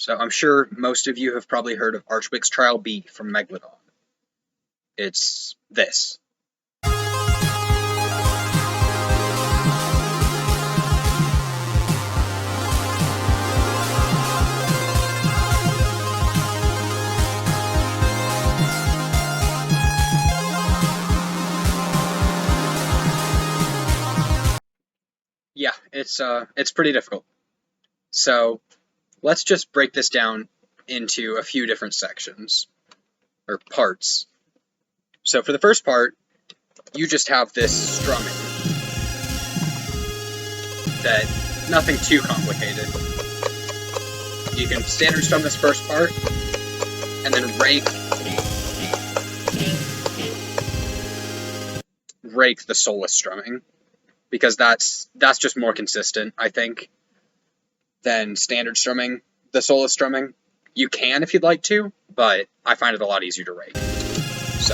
So I'm sure most of you have probably heard of ArchWk's Trial B from Megalodon. It's this. Yeah, it's pretty difficult. So let's just break this down into a few different sections, or parts. So for the first part, you just have this strumming. That, nothing too complicated. You can standard strum this first part, and then rake the soulless strumming, because that's just more consistent, I think, than standard strumming the soulless strumming. You can if you'd like to, but I find it a lot easier to rake. So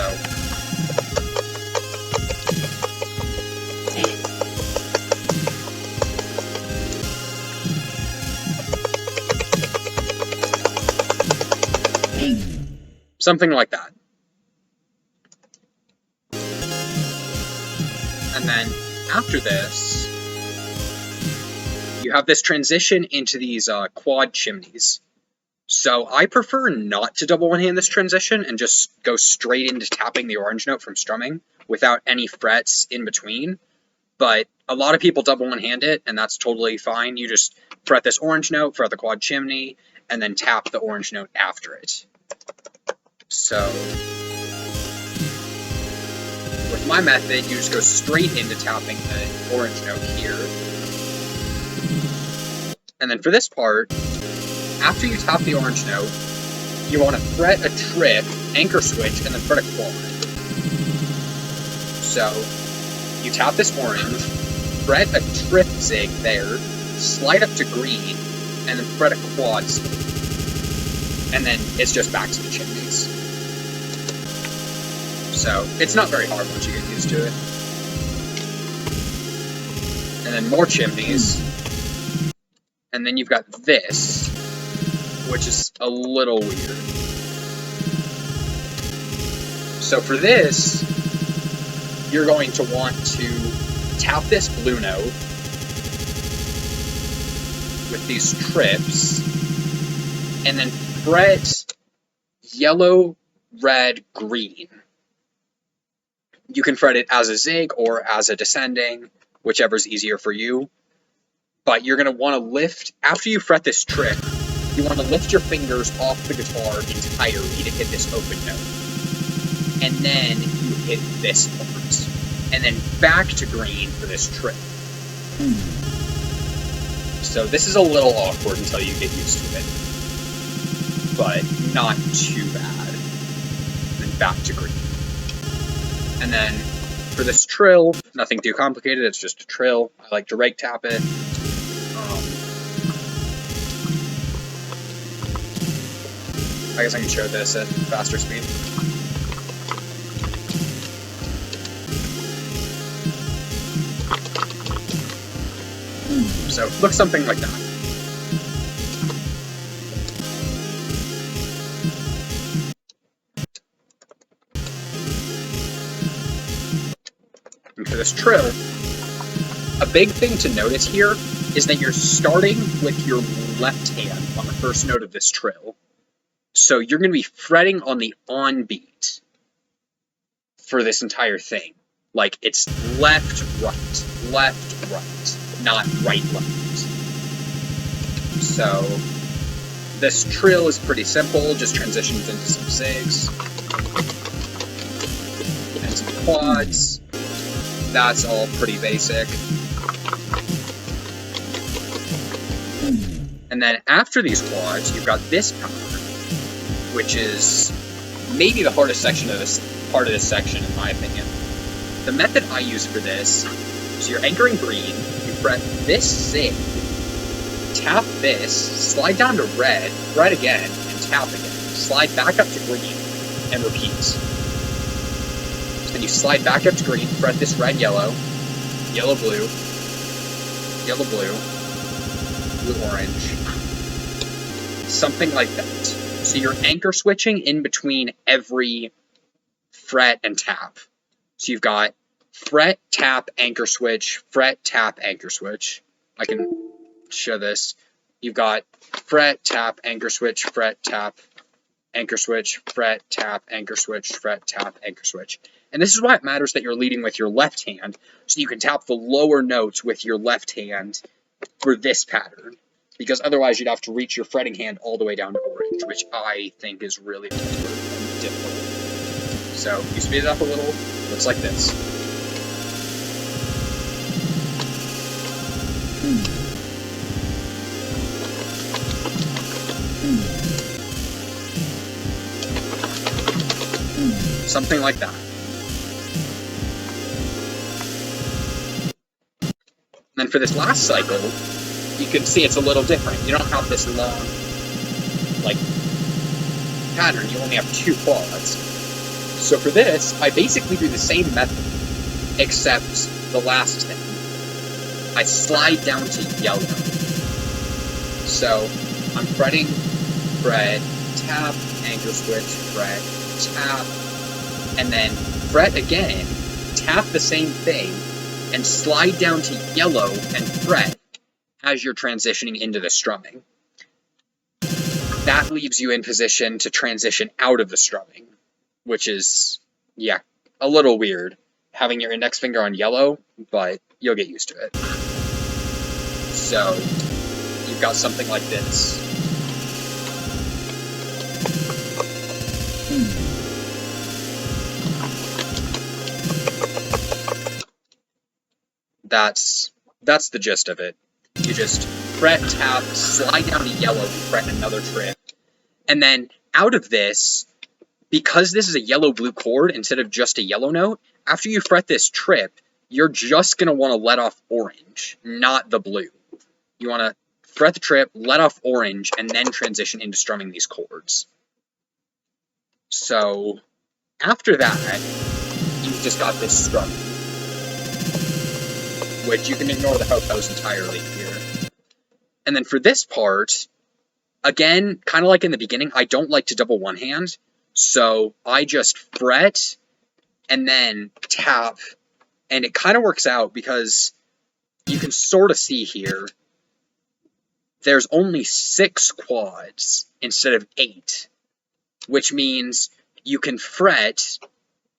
something like that. And then after this, you have this transition into these quad chimneys. So I prefer not to double one-hand this transition and just go straight into tapping the orange note from strumming without any frets in between. But a lot of people double one-hand it, and that's totally fine. You just fret this orange note, fret the quad chimney, and then tap the orange note after it. So with my method, you just go straight into tapping the orange note here. And then for this part, after you tap the orange note, you want to fret a trip, anchor switch, and then fret a quad. So you tap this orange, fret a trip zig there, slide up to green, and then fret a quad zig. And then it's just back to the chimneys. So it's not very hard once you get used to it. And then more chimneys. And then you've got this, which is a little weird. So for this, you're going to want to tap this blue note with these trips, and then fret yellow, red, green. You can fret it as a zig or as a descending, whichever's easier for you. But you're going to want to lift, after you fret this trip, you want to lift your fingers off the guitar entirely to hit this open note. And then you hit this part. And then back to green for this trip. So this is a little awkward until you get used to it. But not too bad. And then back to green. And then for this trill, nothing too complicated, it's just a trill. I like to rake tap it. I guess I can show this at faster speed. So it looks something like that. And for this trill, a big thing to notice here is that you're starting with your left hand on the first note of this trill. So you're going to be fretting on the on beat for this entire thing. Like, it's left, right, not right, left. So this trill is pretty simple, just transitions into some zigs and some quads. That's all pretty basic. And then after these quads, you've got this pattern, which is maybe the hardest section of this part of this section, in my opinion. The method I use for this is you're anchoring green, you fret this zig, tap this, slide down to red, fret again, and tap again. Slide back up to green, and repeat. Then you slide back up to green, fret this red, yellow, yellow, blue, yellow, blue, blue, orange, something like that. So you're anchor switching in between every fret and tap. So you've got fret, tap, anchor switch, fret, tap, anchor switch. I can show this. You've got fret, tap, anchor switch, fret, tap, anchor switch, fret, tap, anchor switch, fret, tap, anchor switch. And this is why it matters that you're leading with your left hand, so you can tap the lower notes with your left hand for this pattern. Because otherwise you'd have to reach your fretting hand all the way down to orange, which I think is really awkward and difficult. So you speed it up a little, looks like this. Something like that. And then for this last cycle, you can see it's a little different. You don't have this long, like, pattern. You only have 2 quads. So for this, I basically do the same method, except the last thing. I slide down to yellow. So I'm fretting, fret, tap, anchor switch, fret, tap, and then fret again, tap the same thing, and slide down to yellow and fret as you're transitioning into the strumming. That leaves you in position to transition out of the strumming, which is, yeah, a little weird, having your index finger on yellow, but you'll get used to it. So, you've got something like this. That's the gist of it. You just fret, tap, slide down to yellow, and fret another trip. And then out of this, because this is a yellow-blue chord instead of just a yellow note, after you fret this trip, you're just going to want to let off orange, not the blue. You want to fret the trip, let off orange, and then transition into strumming these chords. So after that, you've just got this strumming, which you can ignore the ho-hos entirely here. And then for this part, again, kind of like in the beginning, I don't like to double one hand, so I just fret and then tap, and it kind of works out because you can sort of see here, there's only 6 quads instead of 8, which means you can fret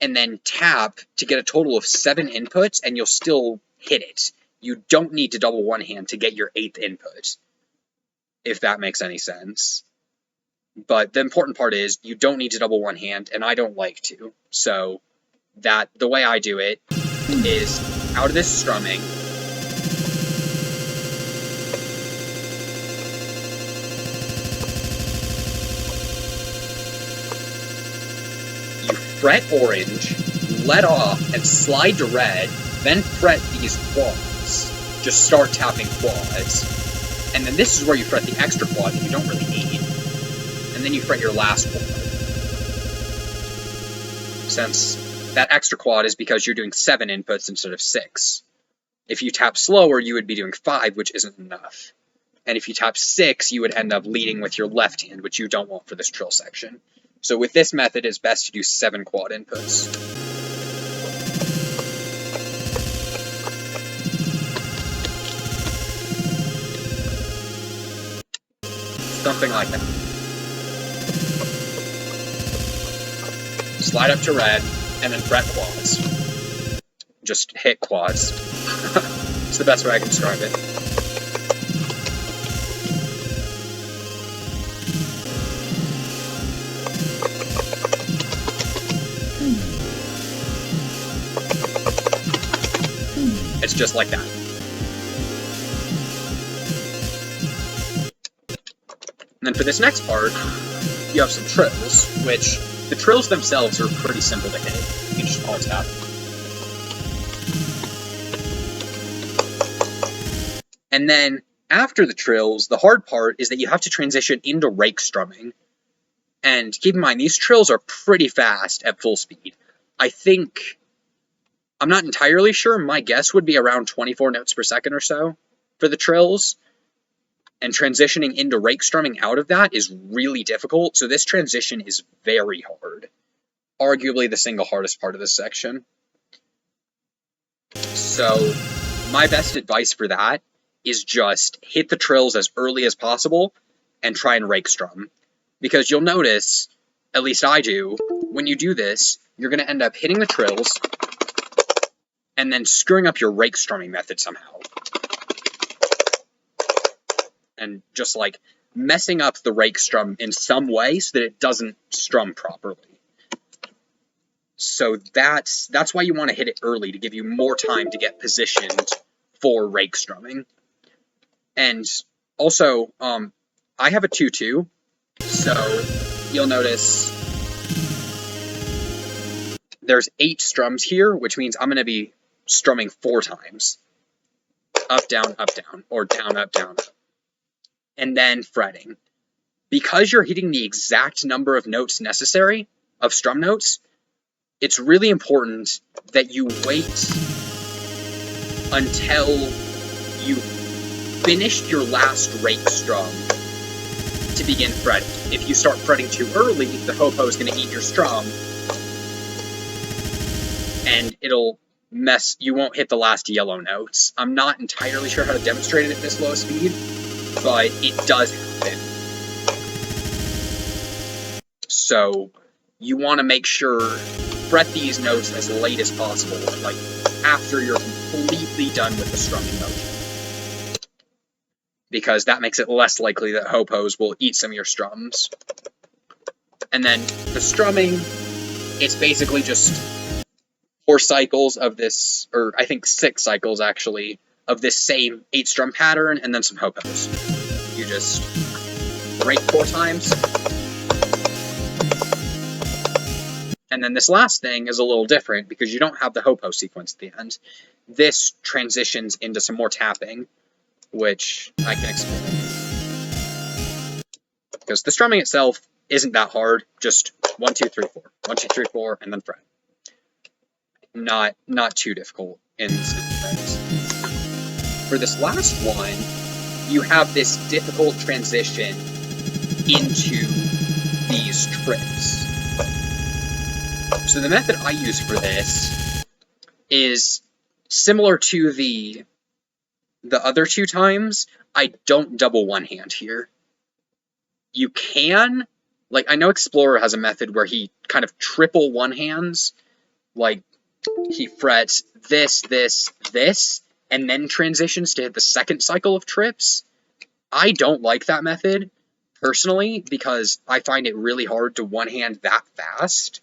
and then tap to get a total of 7 inputs, and you'll still hit it. You don't need to double one hand to get your 8th input, if that makes any sense. But the important part is you don't need to double one hand, and I don't like to. So the way I do it is out of this strumming, you fret orange, let off, and slide to red, then fret these quads. Just start tapping quads. And then this is where you fret the extra quad that you don't really need. And then you fret your last quad. Since that extra quad is because you're doing 7 inputs instead of 6. If you tap slower, you would be doing 5, which isn't enough. And if you tap 6, you would end up leading with your left hand, which you don't want for this trill section. So with this method, it's best to do 7 quad inputs. Something like that. Slide up to red, and then fret quads. Just hit quads. It's the best way I can describe it. It's just like that. And then for this next part, you have some trills, which the trills themselves are pretty simple to hit. You can just all tap. And then after the trills, the hard part is that you have to transition into rake strumming. And keep in mind, these trills are pretty fast at full speed. I'm not entirely sure, my guess would be around 24 notes per second or so for the trills. And transitioning into rake strumming out of that is really difficult, so this transition is very hard. Arguably the single hardest part of this section. So my best advice for that is just hit the trills as early as possible and try and rake strum. Because you'll notice, at least I do, when you do this, you're going to end up hitting the trills and then screwing up your rake strumming method somehow. And just like messing up the rake strum in some way so that it doesn't strum properly. So that's why you want to hit it early, to give you more time to get positioned for rake strumming. And also, I have a 2-2, so you'll notice there's 8 strums here, which means I'm going to be strumming 4 times. Up, down, or down, up, down, up. And then fretting. Because you're hitting the exact number of notes necessary, of strum notes, it's really important that you wait until you've finished your last rake strum to begin fretting. If you start fretting too early, the hopo is going to eat your strum, and it'll mess, you won't hit the last yellow notes. I'm not entirely sure how to demonstrate it at this low speed, but it does happen. So you want to make sure, fret these notes as late as possible, like after you're completely done with the strumming motion. Because that makes it less likely that hopos will eat some of your strums. And then the strumming, it's basically just 4 cycles of this, or I think 6 cycles actually, of this same 8 strum pattern, and then some hopos. You just rake 4 times. And then this last thing is a little different because you don't have the hopo sequence at the end. This transitions into some more tapping, which I can explain. Because the strumming itself isn't that hard, just 1, 2, 3, 4. 1, 2, 3, 4, and then fret. Not too difficult in things. For this last one, you have this difficult transition into these trips. So the method I use for this is similar to the other 2 times. I don't double one hand here. You can, like, I know Explorer has a method where he kind of triple one hands, like he frets this, this, this, and then transitions to hit the second cycle of trips. I don't like that method, personally, because I find it really hard to one-hand that fast.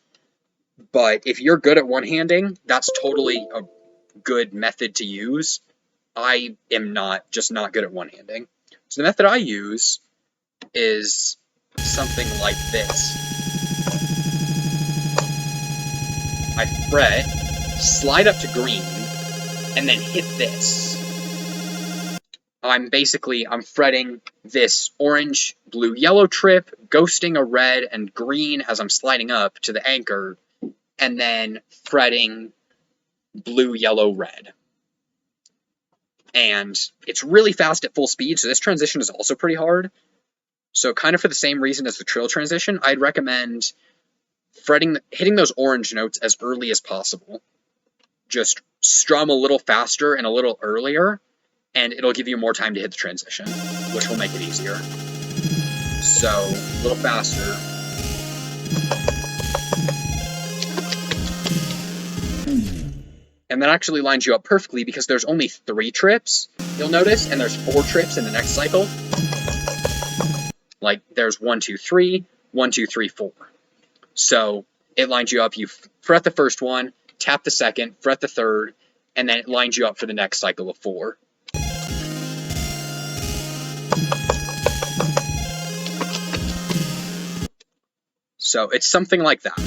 But if you're good at one-handing, that's totally a good method to use. I am just not good at one-handing. So the method I use is something like this. I fret, slide up to green, and then hit this. I'm fretting this orange, blue, yellow trip, ghosting a red and green as I'm sliding up to the anchor, and then fretting blue, yellow, red. And it's really fast at full speed, so this transition is also pretty hard. So kind of for the same reason as the trill transition, I'd recommend hitting those orange notes as early as possible. Just strum a little faster and a little earlier, and it'll give you more time to hit the transition, which will make it easier. So, a little faster. And that actually lines you up perfectly because there's only 3 trips, you'll notice, and there's 4 trips in the next cycle. Like, there's 1, 2, 3, 1, 2, 3, 4. So, it lines you up, you fret the first one, tap the second, fret the third, and then it lines you up for the next cycle of 4. So, it's something like that.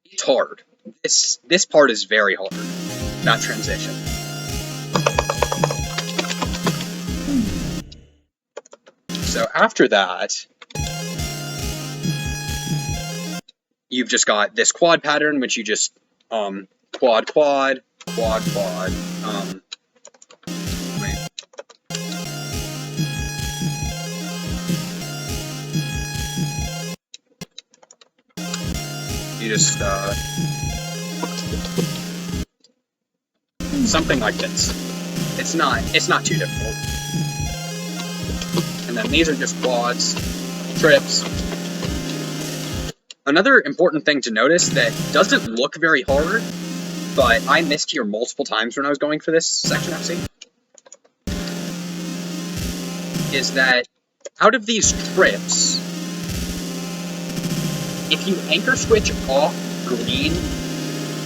It's hard. This part is very hard, that transition. So after that, you've just got this quad pattern, which you just quad, quad, quad, quad, you just, something like this. It's not too difficult. And then these are just quads, trips. Another important thing to notice that doesn't look very hard, but I missed here multiple times when I was going for this section of C, is that out of these trips, if you anchor switch off green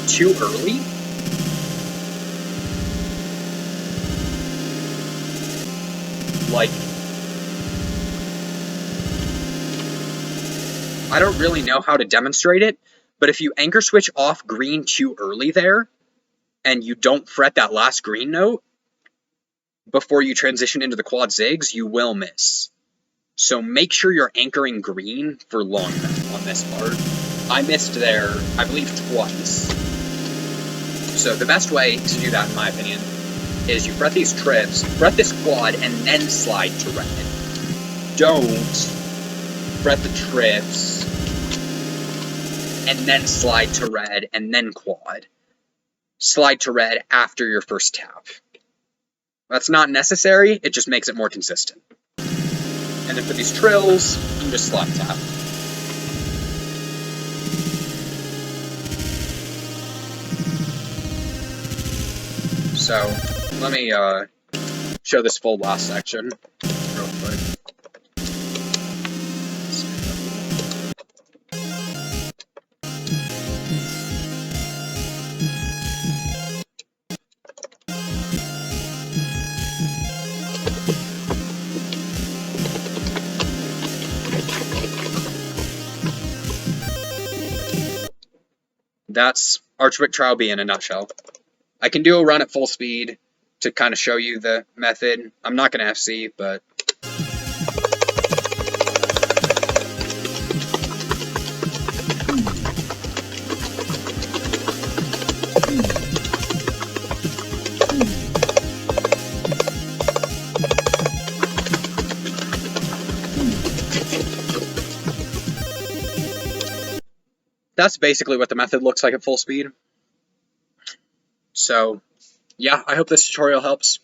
too early, like, I don't really know how to demonstrate it, but if you anchor switch off green too early there, and you don't fret that last green note before you transition into the quad zigs, you will miss. So make sure you're anchoring green for long enough on this part. I missed there, I believe, twice. So the best way to do that, in my opinion, is you fret these trips, fret this quad, and then slide to red. Don't fret the trips, and then slide to red, and then quad. Slide to red after your first tap. That's not necessary, it just makes it more consistent. And then for these trills, you can just slide tap. So, let me show this full last section real quick. That's ArchWk's trial B in a nutshell. I can do a run at full speed to kind of show you the method. I'm not going to FC, but... That's basically what the method looks like at full speed. So, yeah, I hope this tutorial helps.